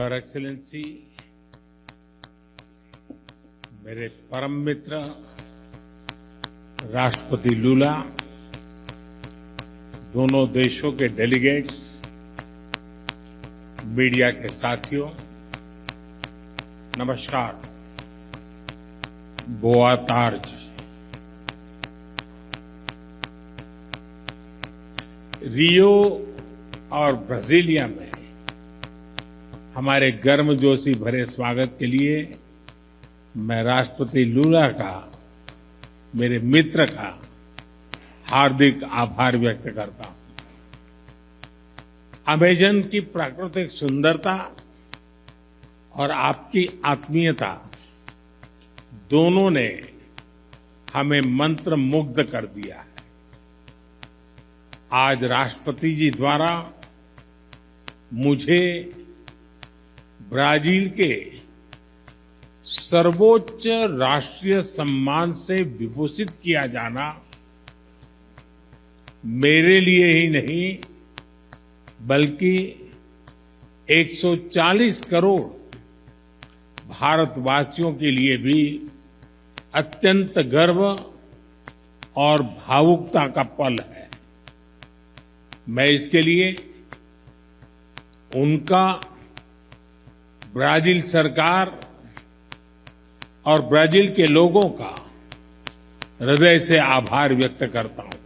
Your excellency, मेरे परम मित्र राष्ट्रपति लूला, दोनों देशों के डेलीगेट्स, मीडिया के साथियों, नमस्कार। बोआ तार्ज। रियो और ब्राजीलिया में हमारे गर्मजोशी भरे स्वागत के लिए मैं राष्ट्रपति लूला का, मेरे मित्र का हार्दिक आभार व्यक्त करता हूं। अमेजन की प्राकृतिक सुंदरता और आपकी आत्मीयता दोनों ने हमें मंत्रमुग्ध कर दिया है। आज राष्ट्रपति जी द्वारा मुझे ब्राजील के सर्वोच्च राष्ट्रीय सम्मान से विभूषित किया जाना मेरे लिए ही नहीं बल्कि 140 करोड़ भारतवासियों के लिए भी अत्यंत गर्व और भावुकता का पल है। मैं इसके लिए उनका, ब्राजील सरकार और ब्राजील के लोगों का हृदय से आभार व्यक्त करता हूं।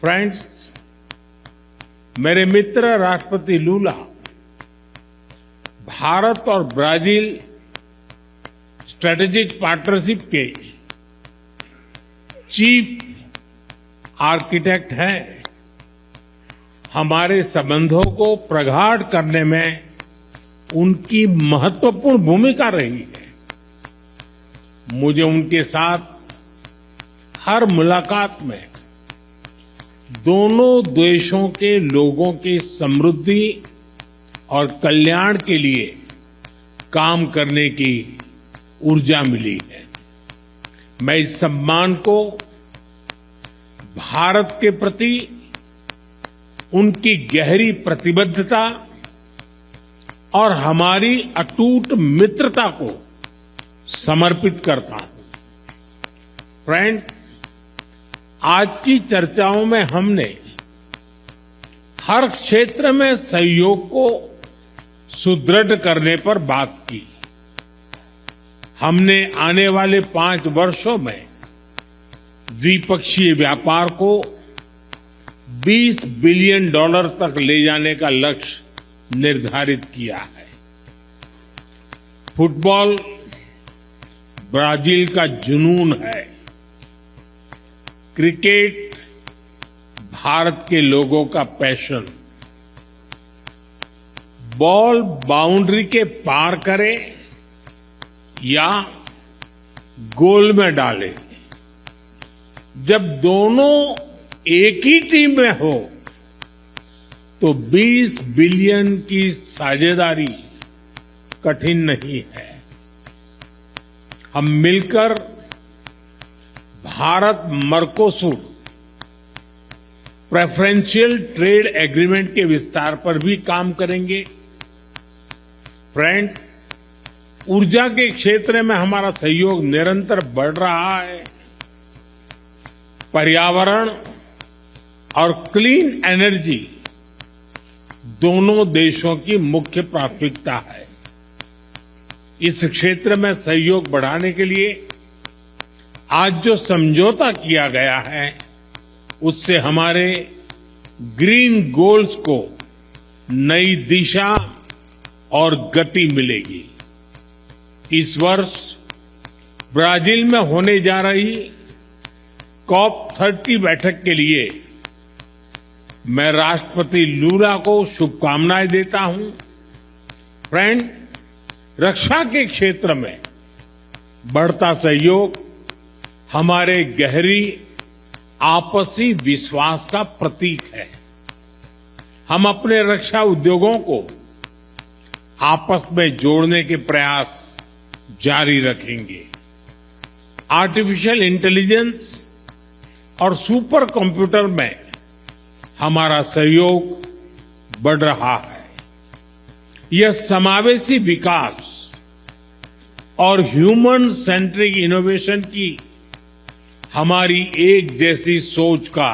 फ्रेंड्स, मेरे मित्र राष्ट्रपति लूला भारत और ब्राजील स्ट्रेटेजिक पार्टनरशिप के चीफ आर्किटेक्ट हैं। हमारे संबंधों को प्रगाढ़ करने में उनकी महत्वपूर्ण भूमिका रही है। मुझे उनके साथ हर मुलाकात में दोनों देशों के लोगों की समृद्धि और कल्याण के लिए काम करने की ऊर्जा मिली है। मैं इस सम्मान को भारत के प्रति उनकी गहरी प्रतिबद्धता और हमारी अटूट मित्रता को समर्पित करता हूं। फ्रेंड, आज की चर्चाओं में हमने हर क्षेत्र में सहयोग को सुदृढ़ करने पर बात की। हमने आने वाले 5 वर्षों में द्विपक्षीय व्यापार को $20 बिलियन तक ले जाने का लक्ष्य निर्धारित किया है। फुटबॉल ब्राजील का जुनून है। क्रिकेट भारत के लोगों का पैशन। बॉल बाउंड्री के पार करे या गोल में डाले, जब दोनों एक ही टीम में हो तो 20 बिलियन की साझेदारी कठिन नहीं है। हम मिलकर Bharat Mercosur preferential trade agreement के विस्तार पर भी काम करेंगे। फ्रेंड, ऊर्जा के क्षेत्र में हमारा सहयोग निरंतर बढ़ रहा है। पर्यावरण और क्लीन एनर्जी दोनों देशों की मुख्य प्राथमिकता है। इस क्षेत्र में सहयोग बढ़ाने के लिए आज जो समझौता किया गया है, उससे हमारे ग्रीन गोल्स को नई दिशा और गति मिलेगी। इस वर्ष ब्राजील में होने जा रही COP30 बैठक के लिए मैं राष्ट्रपति लूला को शुभकामनाएं देता हूं। फ्रेंड, रक्षा के क्षेत्र में बढ़ता सहयोग हमारे गहरी आपसी विश्वास का प्रतीक है। हम अपने रक्षा उद्योगों को आपस में जोड़ने के प्रयास जारी रखेंगे। आर्टिफिशियल इंटेलिजेंस और सुपर कंप्यूटर में हमारा सहयोग बढ़ रहा है। यह समावेशी विकास और ह्यूमन सेंट्रिक इनोवेशन की हमारी एक जैसी सोच का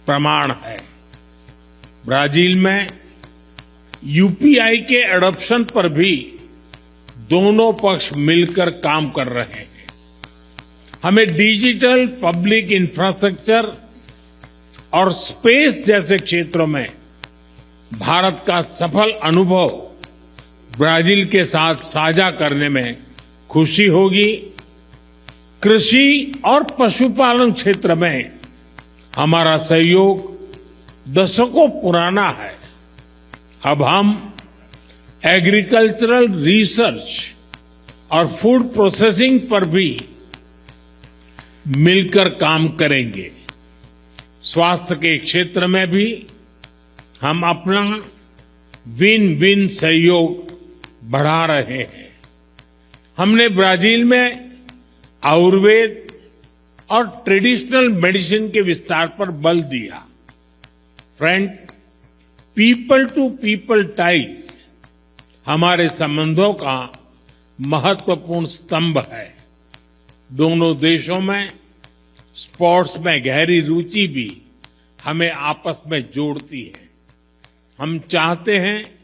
प्रमाण है। ब्राजील में यूपीआई के एडॉप्शन पर भी दोनों पक्ष मिलकर काम कर रहे हैं। हमें डिजिटल पब्लिक इंफ्रास्ट्रक्चर और स्पेस जैसे क्षेत्रों में भारत का सफल अनुभव ब्राजील के साथ साझा करने में खुशी होगी। कृषि और पशुपालन क्षेत्र में हमारा सहयोग दशकों पुराना है। अब हम एग्रीकल्चरल रिसर्च और फूड प्रोसेसिंग पर भी मिलकर काम करेंगे। स्वास्थ्य के क्षेत्र में भी हम अपना विन विन सहयोग बढ़ा रहे हैं। हमने ब्राजील में आयुर्वेद और ट्रेडिशनल मेडिसिन के विस्तार पर बल दिया। Friend, people to people ties हमारे संबंधों का महत्वपूर्ण स्तंभ है। दोनों देशों में स्पोर्ट्स में गहरी रुचि भी हमें आपस में जोड़ती है। हम चाहते हैं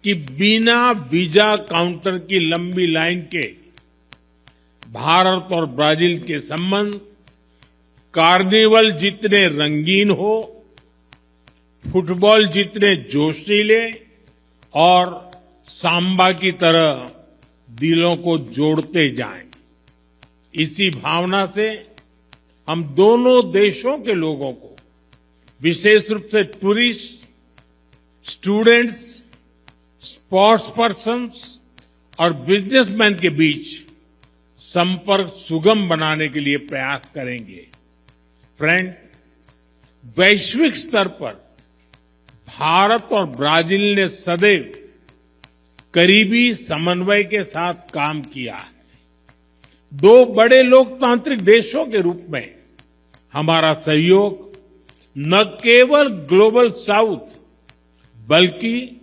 कि बिना वीजा काउंटर की लंबी लाइन के भारत और ब्राजील के संबंध कार्निवल जितने रंगीन हो, फुटबॉल जितने जोशीले और सांबा की तरह दिलों को जोड़ते जाएं। इसी भावना से हम दोनों देशों के लोगों को, विशेष रूप से टूरिस्ट, स्टूडेंट्स, स्पोर्ट्स पर्सन्स और बिजनेसमैन के बीच संपर्क सुगम बनाने के लिए प्रयास करेंगे। फ्रेंड, वैश्विक स्तर पर भारत और ब्राजील ने सदैव करीबी समन्वय के साथ काम किया है। दो बड़े लोकतांत्रिक देशों के रूप में हमारा सहयोग न केवल ग्लोबल साउथ बल्कि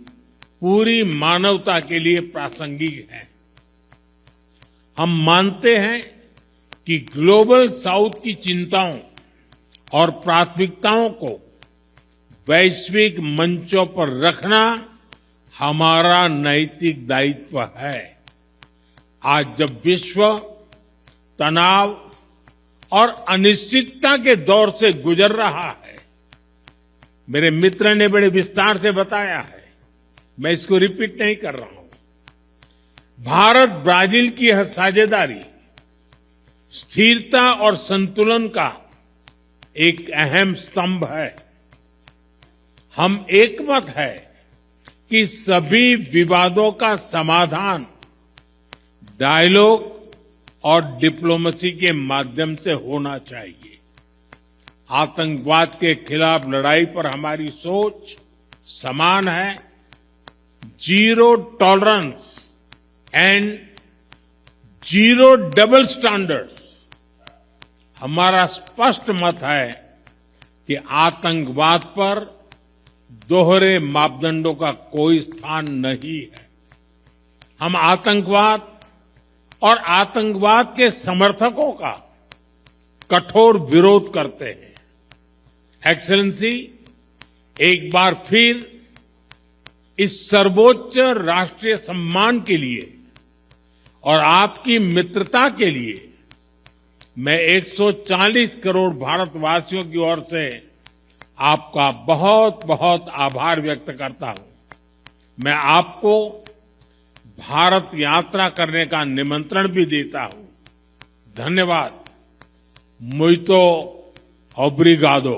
पूरी मानवता के लिए प्रासंगिक है। हम मानते हैं कि ग्लोबल साउथ की चिंताओं और प्राथमिकताओं को वैश्विक मंचों पर रखना हमारा नैतिक दायित्व है। आज जब विश्व तनाव और अनिश्चितता के दौर से गुजर रहा है, मेरे मित्र ने बड़े विस्तार से बताया है, मैं इसको रिपीट नहीं कर रहा हूं। भारत ब्राजील की यह साझेदारी स्थिरता और संतुलन का एक अहम स्तंभ है। हम एकमत है कि सभी विवादों का समाधान डायलॉग और डिप्लोमेसी के माध्यम से होना चाहिए। आतंकवाद के खिलाफ लड़ाई पर हमारी सोच समान है। Zero tolerance and zero double standards हमारा स्पष्ट मत है कि आतंकवाद पर दोहरे मापदंडों का कोई स्थान नहीं है। हम आतंकवाद और आतंकवाद के समर्थकों का कठोर विरोध करते हैं। एक्सेलेंसी, एक बार फिर इस सर्वोच्च राष्ट्रीय सम्मान के लिए और आपकी मित्रता के लिए मैं 140 करोड़ भारतवासियों की ओर से आपका बहुत बहुत आभार व्यक्त करता हूं। मैं आपको भारत यात्रा करने का निमंत्रण भी देता हूं। धन्यवाद। मुइतो ओब्रिगादो।